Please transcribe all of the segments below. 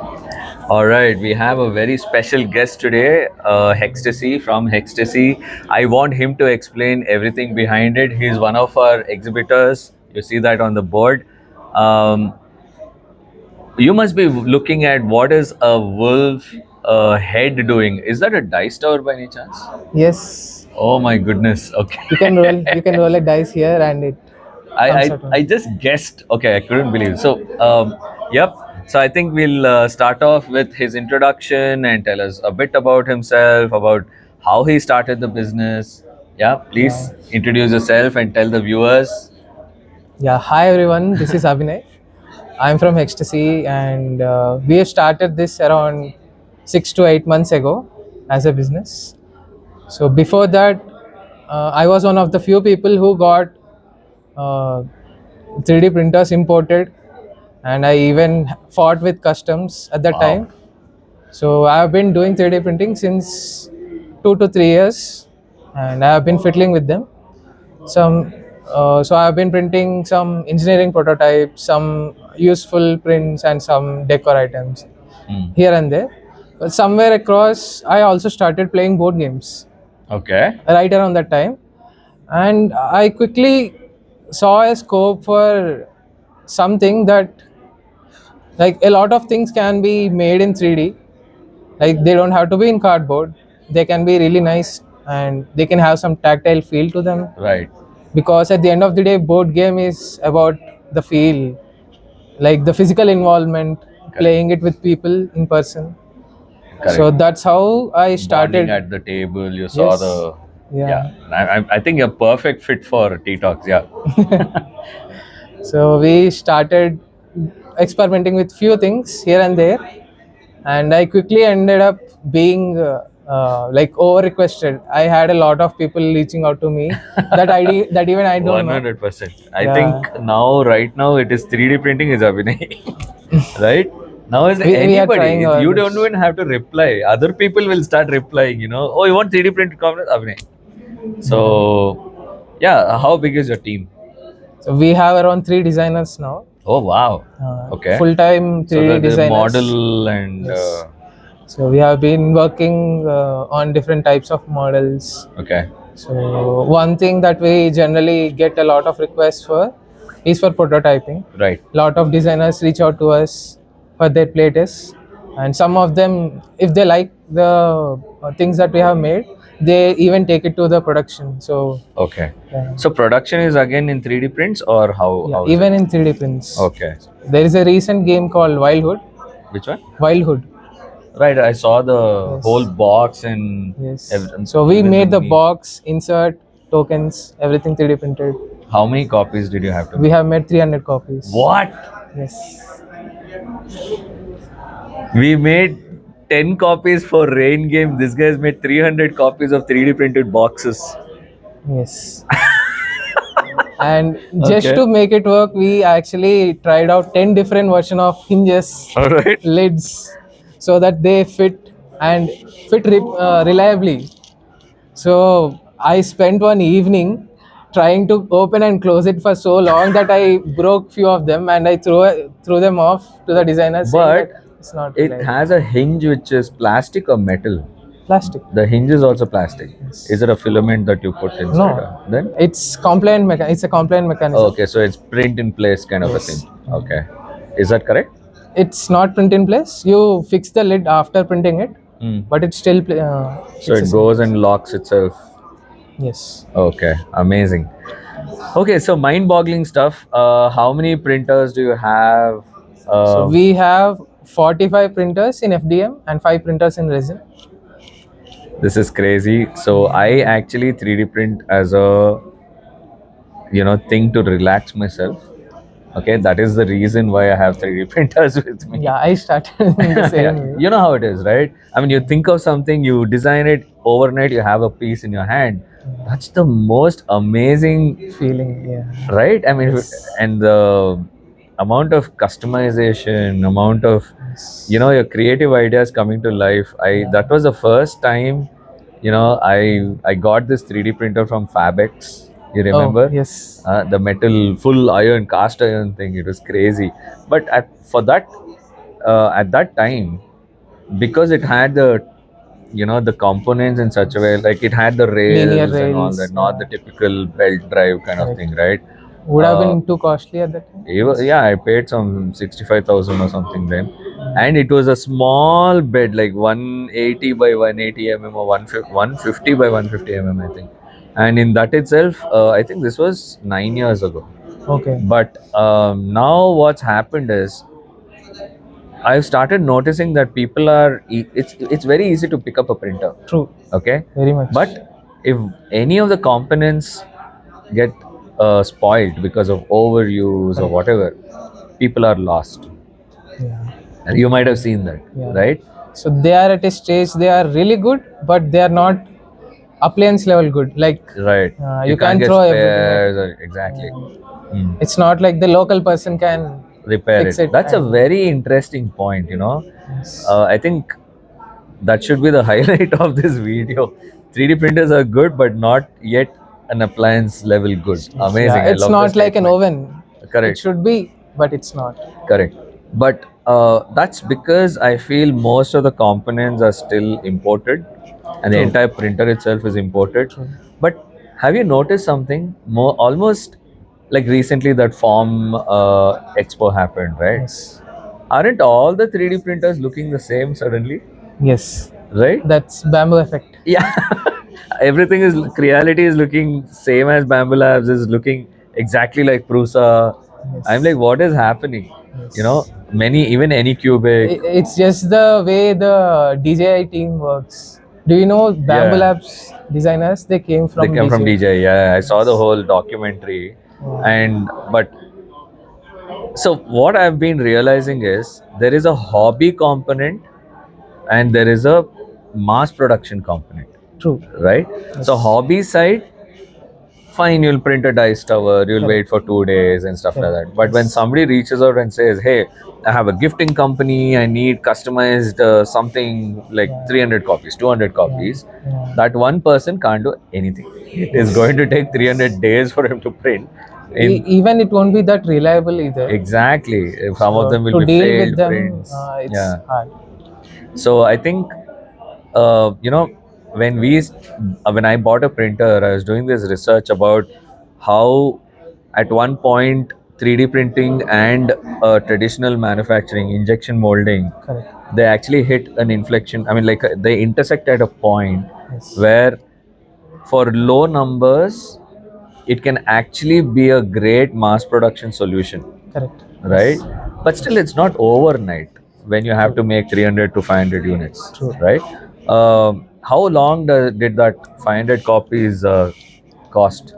All right, we have a very special guest today, Hextasy from Hextasy. I want him to explain everything behind it. He's one of our exhibitors. You see that on the board. Um, you must be looking at what is a wolf head doing. Is that a dice tower by any chance? Yes, Oh my goodness. you can Okay. roll a dice here and it I, comes I out I on. just guessed. Okay, I couldn't believe. So, yep. So I think we'll start off with his introduction and tell us a bit about himself, about how he started the business. Yeah, Yeah. please introduce yourself and tell the viewers. Yeah. Hi everyone. This is Abhinay. I'm from Ecstasy, and we have started this around 6 to 8 months ago as a business. So before that, I was one of the few people who got uh, 3D printers imported, and I even fought with customs at that Wow. time. So I have been doing 3D printing since 2 to 3 years, and I have been fiddling with them. Some, so I've been printing some engineering prototypes, some useful prints, and some decor items Hmm. here and there. But somewhere across, I also started playing board games Okay. right around that time, and I quickly saw a scope for something that, like, a lot of things can be made in 3D. Like, they don't have to be in cardboard. They can be really nice, and they can have some tactile feel to them, Right. because at the end of the day, board game is about the feel, like the physical involvement, Correct. playing it with people in person. Correct. So that's how I Bonding started. at the table. You saw Yes. the. Yeah. Yeah. I think you're perfect fit for TTOX. Yeah. So we started experimenting with few things here and there, and I quickly ended up being like over requested. I had a lot of people reaching out to me that even I don't know. 100%. I Yeah. think now, right now, it is 3D printing is Abhinay. Right? Now is We are anybody. trying our You don't best. even have to reply. Other people will start replying, oh, you want 3D printed components? Abhinay. Yeah. So, yeah, how big is your team? So we have around 3 designers now, Oh, wow. Okay. full-time So 3D the designers. model and, Yes. So we have been working on different types of models. okay, So one thing that we generally get a lot of requests for is for prototyping. right. Lot of designers reach out to us for their playtests, and some of them, if they like the things that we have made, they even take it to the production. So Okay. yeah, So production is again in 3D prints or yeah, how is it? even in 3D prints. Okay. There is a recent game called Wildhood. Which one? Wildhood. Right, I saw the whole Yes. box and Yes. So we even the made the mini. box, insert, tokens, everything 3D printed. How many copies did you have to We make? have made 300 copies. What? Yes. We made 10 copies for Rain Game. This guy's made 300 copies of 3D printed boxes. Yes. And just Okay. to make it work, we actually tried out 10 different version of hinges, All right. lids, so that they fit and reliably. So I spent one evening trying to open and close it for so long that I broke few of them, and I threw them off to the designer saying that But it's not it reliable. has a hinge which is plastic or metal. Plastic. The hinge is also plastic. Yes. Is it a filament that you put inside? No, Then? it's a compliant mechanism. Okay, so it's print in place kind of a thing. Yes. Okay. Is that correct? It's not print in place. You fix the lid after printing it, Hmm. but it's still So it fixes in goes place. and locks itself. Yes. Okay, amazing. Okay, so mind-boggling stuff. How many printers do you have? So Uh, we have 45 printers in FDM and 5 printers in resin. this is crazy. So I actually 3D print as a thing to relax myself. Okay, that is the reason why I have 3D printers with me. Yeah, I started in the Yeah, same way. you know how it is, right? I mean, you think of something, you design it overnight, you have a piece in your hand. That's the most amazing, Feeling, yeah. right? I mean, Yes. and the amount of customization, amount of Yes. your creative ideas coming to life. That was the first time, I got this 3D printer from Fabex. You Oh, remember? yes. The metal full iron cast iron thing. It was crazy. But for that at that time, because it had the the components in such a way, like it had the Linear rails and all that, rails. not the Yeah. typical belt drive kind of Correct. thing, right? Would have uh, been too costly at that time. yeah, I paid some 65,000 or something then, and it was a small bed, like 180 by 180 mm or 150 by 150 mm, I think. And in that itself, I think this was 9 years ago. Okay. But now what's happened is, I've started noticing that people are. It's very easy to pick up a printer, True. okay, Very much. but if any of the components get spoiled because of overuse or Correct. whatever, people are lost. Yeah. And you might have seen that, Yeah. right? So they are at a stage they are really good, but they are not appliance level good. Like Right. You you can't can get throw everything at. spares, or exactly. Hmm. It's not like the local person can Repair fix it. it. That's a And very interesting point. yes, I think that should be the highlight of this video. 3D printers are good, but not yet an appliance level good. yes, yeah, Amazing. I it's love the not like an statement. oven. It Correct. should be, but it's not. Correct. But that's because I feel most of the components are still imported, and the True. entire printer itself is imported. True. But have you noticed something more? Almost like recently that Form Expo happened, right? Yes. Aren't all the 3D printers looking the same suddenly, Yes. right? That's bamboo effect. Yeah, everything is, Creality is looking same as Bamboo Labs, is looking exactly like Prusa. I'm like, Yes. what is happening? Yes. Many, even any cubic. It's just the way the DJI team works. Do you know Bamboo Yeah, Labs designers? They came they from come from DJI. DJ. Yeah, I saw the Yes. whole documentary, Yeah. and but so what I've been realizing is there is a hobby component and there is a mass production component, True. right? So Yes. hobby side, fine, you'll print a dice tower, you'll Correct. wait for 2 days and stuff like Correct. that. But when Yes. somebody reaches out and says, hey, I have a gifting company, I need customized something like Yeah. 300 copies, 200 Yeah. copies, Yeah. that one person can't do anything. It is Yes. going to take 300 days for him to print. In Even it won't be that reliable either. exactly, some of So them will to be deal with failed them, prints. it's Yeah. hard. So I think when when I bought a printer, I was doing this research about how at one point 3D printing and traditional manufacturing, injection molding, Correct. they actually hit an inflection. I mean, like they intersect at a point Yes. where for low numbers, it can actually be a great mass production solution, Correct. right? Yes. But still, Yes. it's not overnight when you have True. to make 300 to 500 units, True. right? How long did that 500 copies cost?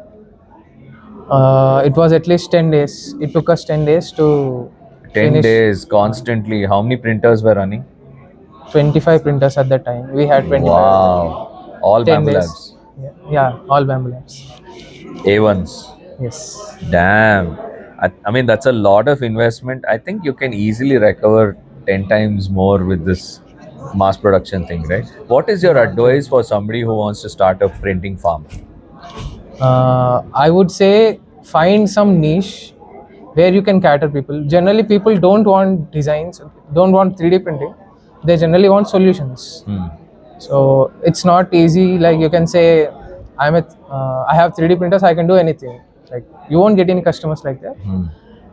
It was at least 10 days. It took us 10 days to 10 finish days constantly. How many printers were running? 25 printers at that time. We had 25 at that time. Wow. All 10 Bamboo days. Labs. Yeah, yeah, all Bamboo Labs. A1s. Yes. Damn. I mean, that's a lot of investment. I think you can easily recover 10 times more with this mass production thing, right? What is your Yeah, true. advice for somebody who wants to start a printing farm? I would say find some niche where you can cater people. Generally, people don't want designs, don't want 3D printing. They generally want solutions. Hmm. So it's not easy. Like you can say, I have 3D printers. I can do anything. Like you won't get any customers like that. Hmm.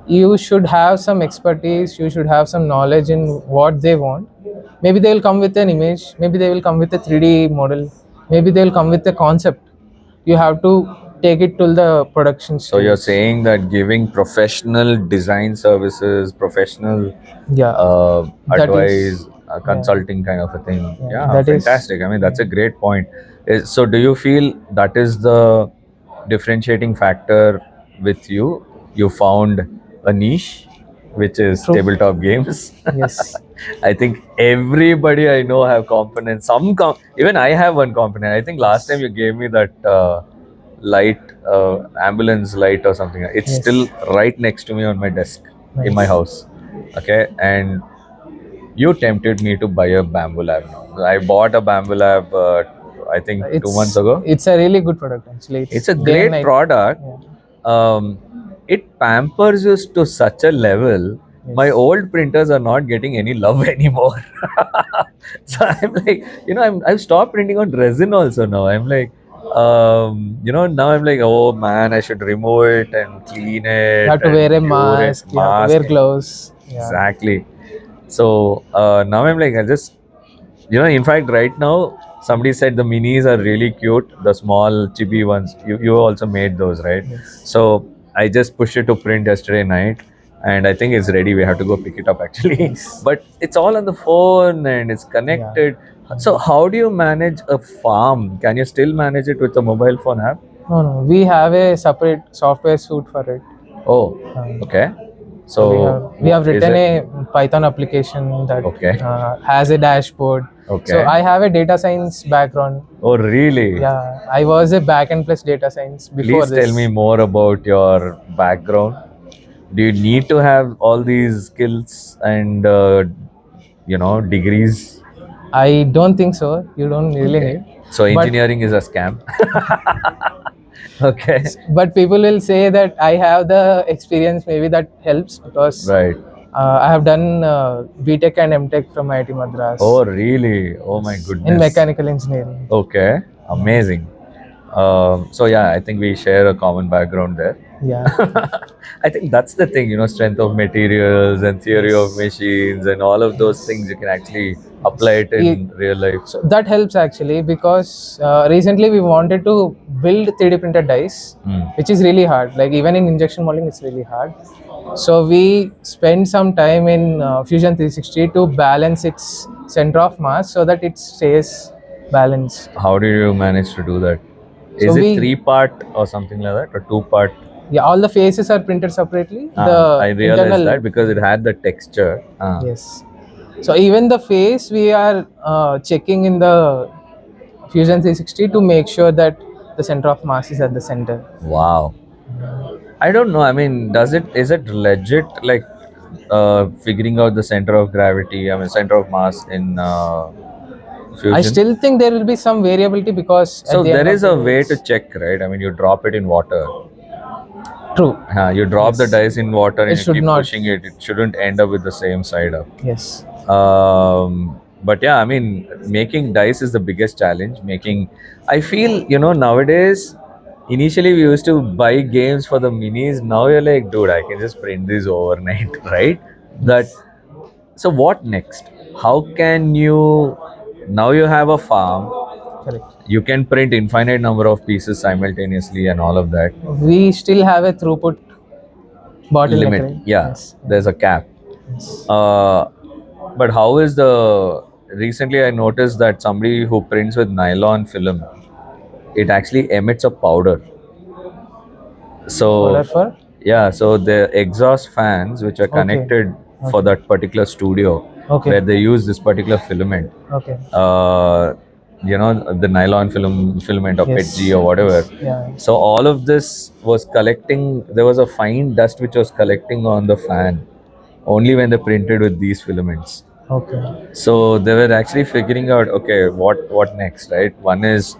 You should have some expertise. You should have some knowledge in what they want. Maybe they will come with an image. Maybe they will come with a 3D model. Maybe they will come with a concept. You have to take it to the production So you're stage. saying that giving professional design services, professional Yeah, that is. advice, Yeah, consulting kind of a thing. yeah, Yeah, that is. fantastic. I mean, that's a great point. So do you feel that is the differentiating factor with you? You found a niche, which is True. tabletop games. Yes. I think everybody I know have components. Even I have one component. I think last time Yes. you gave me that light, ambulance light or something. It's still Yes. right next to me on my desk in my Nice. house. Okay, and you tempted me to buy a bamboo lab now. I bought a bamboo lab, I think 2 months ago. It's a really good product actually. It's It's a day and great night. product. Yeah. It pampers you to such a level My Yes. old printers are not getting any love anymore. So I'm like, I've stopped printing on resin also now. I'm like, now I'm like, oh man, I should remove it and clean You it have to wear a and cure it, mask. You have to wear mask. gloves. Yeah. Exactly. So now I'm like, I just, in fact, right now, somebody said the minis are really cute, the small chibi ones. You also made those, right? Yes. So I just pushed it to print yesterday night, and I think it's ready. We have to go pick it up actually. Yes. But it's all on the phone and it's Yeah. connected. So how do you manage a farm? Can you still manage it with a mobile phone app? No, no. We have a separate software suite for it. Oh, Um, okay. so So we have is written it a Python application that okay? has a dashboard. So Okay. I have a data science background. Oh, really? Yeah, I was a backend plus data science before Please tell me this. more about your background. Do you need to have all these skills and degrees? I don't think so. You don't really Okay. need. So But engineering is a scam. Okay. but people will say that I have the experience. Maybe that helps because Right. I have done BTech and MTech from IIT Oh, Madras really? Oh my in goodness. mechanical engineering. Okay. Yeah. Amazing. So yeah, I think we share a common background there. Yeah. I think that's the thing, strength of materials and theory of Yes. machines and all of those Yes. things you can actually apply Yes. it in real life. So that helps actually because recently we wanted to build 3D printed dies, Mm. which is really hard. Like even in injection molding, it's really hard. So we spend some time in Fusion 360 to balance its center of mass so that it stays balanced. How did you manage to do that? So Is it we, three-part or something like that, or two-part? yeah, all the faces are printed separately. I The realized that internal, because it had the texture. yes. So even the face we are checking in the Fusion 360 to make sure that the center of mass is at the center. Wow. I don't know. I mean, is it legit like figuring out the center of gravity? I mean, center of mass in I fusion. still think there will be some variability because at So the there end of is the a day, way to it's check, right? I mean, you drop it in water. true. You drop the Yes, dice in water it and you should keep not. pushing it. It shouldn't end up with the same side up. Yes, But yeah, I mean, making dice is the biggest challenge. I feel, nowadays, initially we used to buy games for the minis. Now you're like, dude, I can just print these overnight, right? That. yes, So what next? How can you? Now you have a farm. correct. You can print infinite number of pieces simultaneously and all of that. We still have a throughput bottleneck, Limit, right? yeah. Yes, There's a cap. yes. Uh, but how is the? Recently, I noticed that somebody who prints with nylon film, it actually emits a powder. Order So, for? yeah, so the exhaust fans which are Okay, connected for okay, that particular studio, okay, where they use this particular filament, okay. uh, the nylon filament or PETG Yes, or whatever. yes, yeah. So all of this was collecting. There was a fine dust which was collecting on the fan only when they printed with these filaments. Okay. So they were actually figuring out, okay, what next, right? One is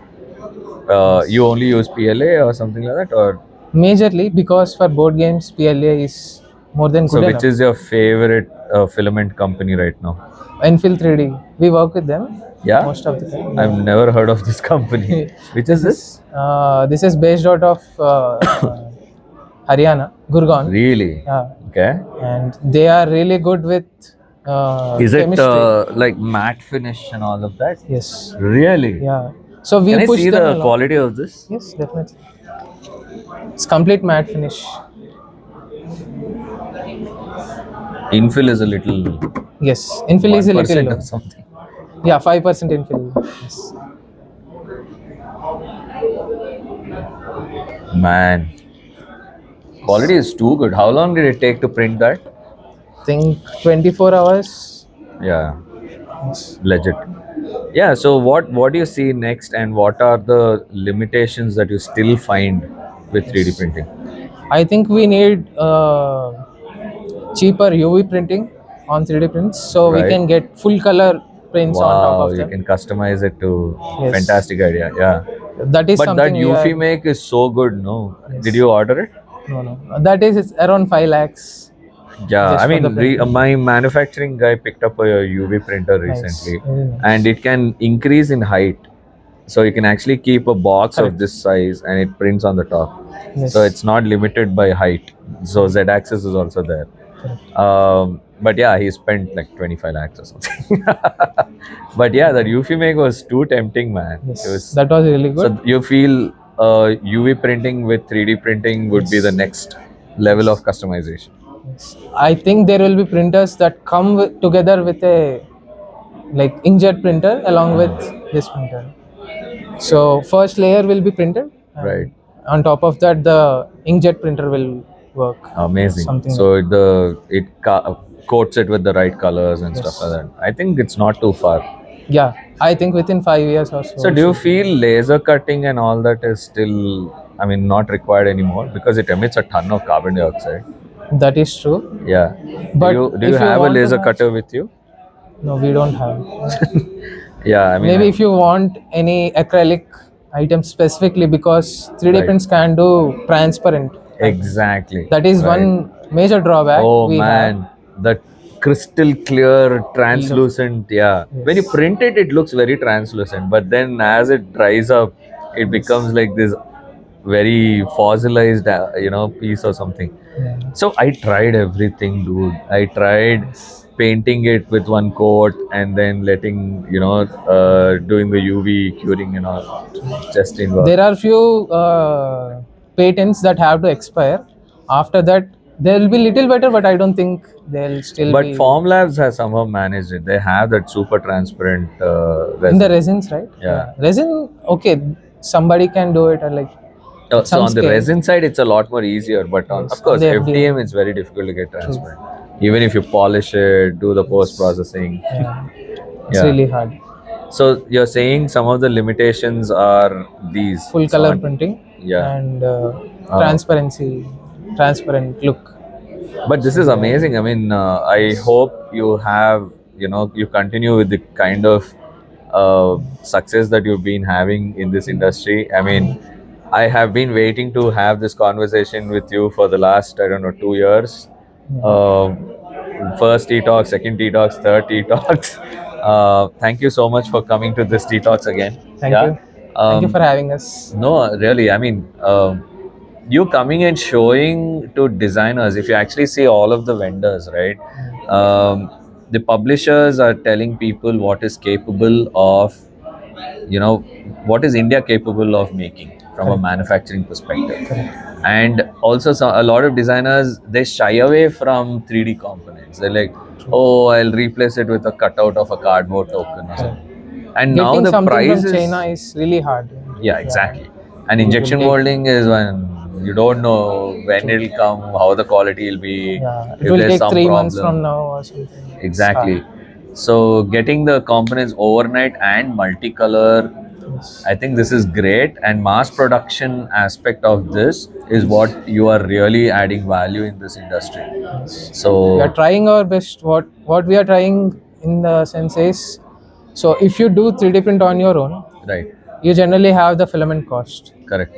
you Yes. only use PLA or something like that, or Majorly because for board games, PLA is more than so good which enough. is your favorite filament company right now? Enfield 3D, we work with them Yeah, most of the time. I've Yeah. never heard of this company. Which is this? This is based out of Haryana, Gurgaon. Really? Yeah, Okay. and they are really good with Is it chemistry. like matte finish and all of that? Yes. Really? Yeah. So we Can I push see them the along. quality of this? Yes, definitely. It's complete matte finish. Infill is a little Yes, infill is a little 1% or low. something. Yeah, 5% infill. Yes. Man, quality is too good. How long did it take to print that? Think 24 hours. Yeah, Yes. legit. Yeah, so what do you see next, and what are the limitations that you still find with 3D Yes. printing? I think we need cheaper UV printing on 3D prints so we Right? can get full color prints on top Wow, of you them. can customize it to Yes. fantastic idea. Yeah. That is But that something we Eufy are. make is so good, no? Did Yes. you order it? No, no. That is it's around 5 lakhs. Yeah, I just for the mean, printing. my manufacturing guy picked up a UV printer Nice, recently, very nice. and it can increase in height. So you can actually keep a box of Correct. this size, and it prints on the top. So Yes. it's not limited by height. So Z-axis is also there. Correct. But yeah, he spent like 25 lakhs or something. But yeah, that UV make was too tempting, man. It Yes, was. that was really good. So you feel UV printing with 3D printing would be the Yes. next level of Yes. customization. Yes. I think there will be printers that come together with a like inkjet printer along with this printer. So first layer will be printed, Right. and on top of that, the inkjet printer will work. Amazing. Something like So coats it with the right colors and stuff like yes. that. I think it's not too far. Yeah, I think within 5 years or So so do you should feel be. laser cutting and all that is still, I mean, not required anymore because it emits a ton of carbon dioxide? That is true. Yeah. But Do you if you have a want to laser match, cutter with you? no, we don't have. Yeah, I mean, Maybe if you want any acrylic items specifically, because 3D right. prints can do transparent items. Exactly. That is Right. one major drawback Oh we have. man, the crystal clear, Look, translucent. Yeah. When you yes, print it, it looks very translucent. But then as it dries up, it yes, becomes like this very fossilized, piece or something. yeah, So I tried everything, dude. I tried yes. painting it with one coat and then letting, doing the UV curing and all. Just in work. There are few patents that have to expire. After that, they will be little better, but I don't think they'll still But be Formlabs has somehow managed it. They have that super transparent in the resin. resins, right? Yeah. Yeah, resin. Okay, somebody can do it at like at So some on the scale. resin side, it's a lot more easier. But of Yes, on course, the FDM, FDM. it's very difficult to get True. transparent. Even if you polish it, do the post Yes. processing. Yeah, it's Yeah. really hard. So you're saying some of the limitations are these. Full So color printing yeah. and Uh, transparency, transparent look. but this So is they are amazing. I mean, I yes, hope you continue with the kind of success that you've been having in this industry. I mean, I have been waiting to have this conversation with you for the last, I don't know, 2 years. yeah. Uh, First TTOX, second TTOX, third TTOX. Thank you so much for coming to this TTOX again. Thank Yeah. you. Thank you for having us. No, really. I mean, you coming and showing to designers, if you actually see all of the vendors, right? The publishers are telling people what is capable of, what is India capable of making from a Correct. manufacturing perspective. Correct. And also, a lot of designers, they shy away from 3D components. They're like, True. oh, I'll replace it with a cutout of a cardboard token or Correct. something. And now Getting the something price from is, China is really hard. yeah, Yeah, exactly. And it will injection take. molding is when you don't know when True. it'll come, how the quality will be, Yeah, it if will there's take some 3 months from problem. now or something. It's hard. Exactly. So getting the components overnight and multicolor, Yes. I think this is great. And mass production aspect of this is Yes. what you are really adding value in this industry. Yes. We are So, trying our best. What we are trying in the sense is, so if you do 3D print on your own, right, you generally have the filament cost. correct,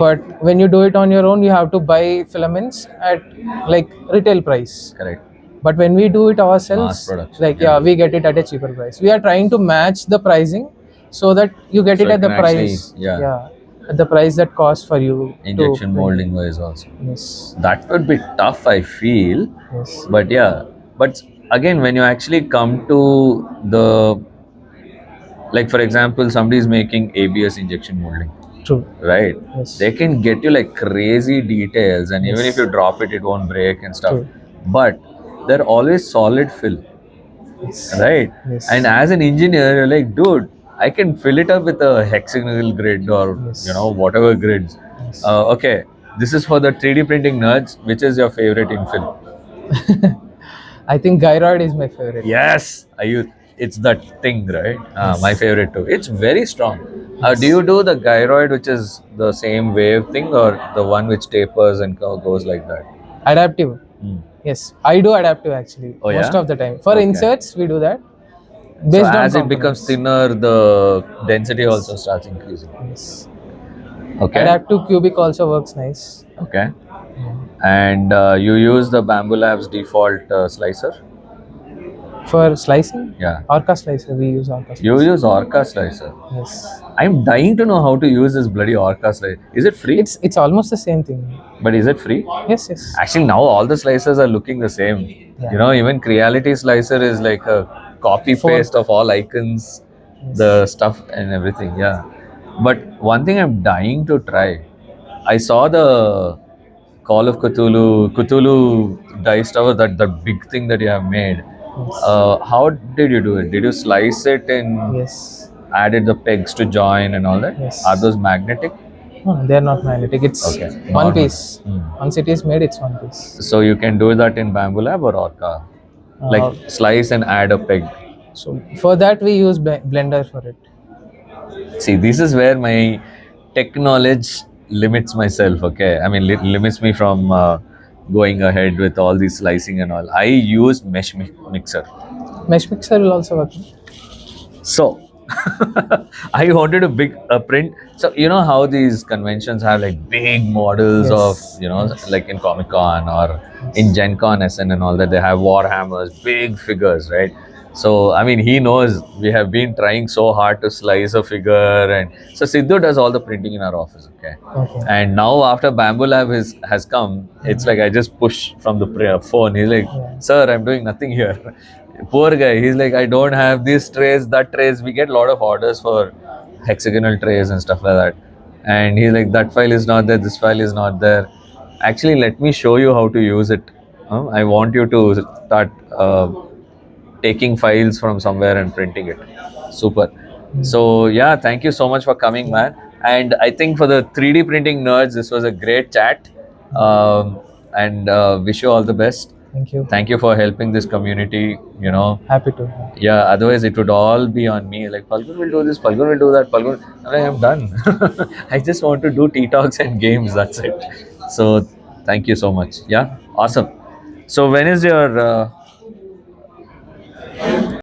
But when you do it on your own, you have to buy filaments at like retail price. correct. But when we do it Mass ourselves, production, like yeah. yeah, we get it at a cheaper price. We are trying to match the pricing so that you get So it it at the can actually, price, yeah, yeah, at the price that costs for you to injection print it. molding wise also. Yes. That would be tough, I feel. Yes. But yeah, but again, when you actually come to the, like for example, somebody is making ABS injection molding, True. right? Yes. They can get you like crazy details, and even if Yes. you drop it, it won't break and stuff. True. But they're always solid fill, Yes. right? And Yes. as an engineer, you're like, dude, I can fill it up with a hexagonal grid or Yes. whatever grids. Yes. Okay, this is for the 3D printing nerds. Which is your favorite infill? I think gyroid is my favorite. Yes, it's that thing, right? My Yes. favorite too. It's very strong. Do Yes. you do the gyroid, which is the same wave thing, or the one which tapers and goes like that? Adaptive. Hmm. Yes, I do adaptive actually Oh most yeah. of the time. For Okay. inserts, we do that So based on as it becomes components. thinner, the density also Yes. starts increasing. Yes. Okay. Adaptive cubic also works nice. Okay. And you use the Bamboo Labs default slicer? For slicing, Yeah. Orca slicer. We use Orca You slicer. use Orca slicer. Yes. I'm dying to know how to use this bloody Orca slicer. Is it free? It's almost the same thing. But is it free? Yes, yes. Actually, now all the slicers are looking the same. Yeah. You know, even Creality slicer is like a copy paste of all icons, the stuff and everything. Yeah. But one thing I'm dying to try. I saw the Call of Cthulhu dice tower, that big thing that you have made. Yes. How did you do it? Did you slice it and Yes. added the pegs to join and all that? Yes. Are those magnetic? No, they're not magnetic. It's Okay, one normal. piece. Once it is made, it's one piece. So you can do that in Bamboo Lab or Orca? Like slice and add a peg. So for that we use Blender for it. See, this is where my tech knowledge limits myself. Okay, I mean limits me from going ahead with all this slicing and all. I use mixer. Mesh mixer will also work. So I wanted a print. So you know how these conventions have like big models of, you know, like in Comic Con or in Gen Con SN and all that, they have Warhammers, big figures, right? So I mean, he knows we have been trying so hard to slice a figure, and so Sidhu does all the printing in our office. Okay. And now after Bamboo Lab has come, it's like I just push from the phone. He's like, "Sir, I'm doing nothing here." Poor guy. He's like, I don't have these trays, that trays. We get a lot of orders for hexagonal trays and stuff like that. And he's like, that file is not there, this file is not there. Actually, let me show you how to use it. I want you to start taking files from somewhere and printing it. Super. So, yeah, thank you so much for coming, man. And I think for the 3D printing nerds, this was a great chat. And wish you all the best. Thank you. Thank you for helping this community, you know. Happy to. Yeah, otherwise it would all be on me. Like, Palgun will do this, Palgun will do that, Palgun. I'm done. I just want to do TTOX and games, that's it. So, thank you so much. Yeah, awesome. So, when is your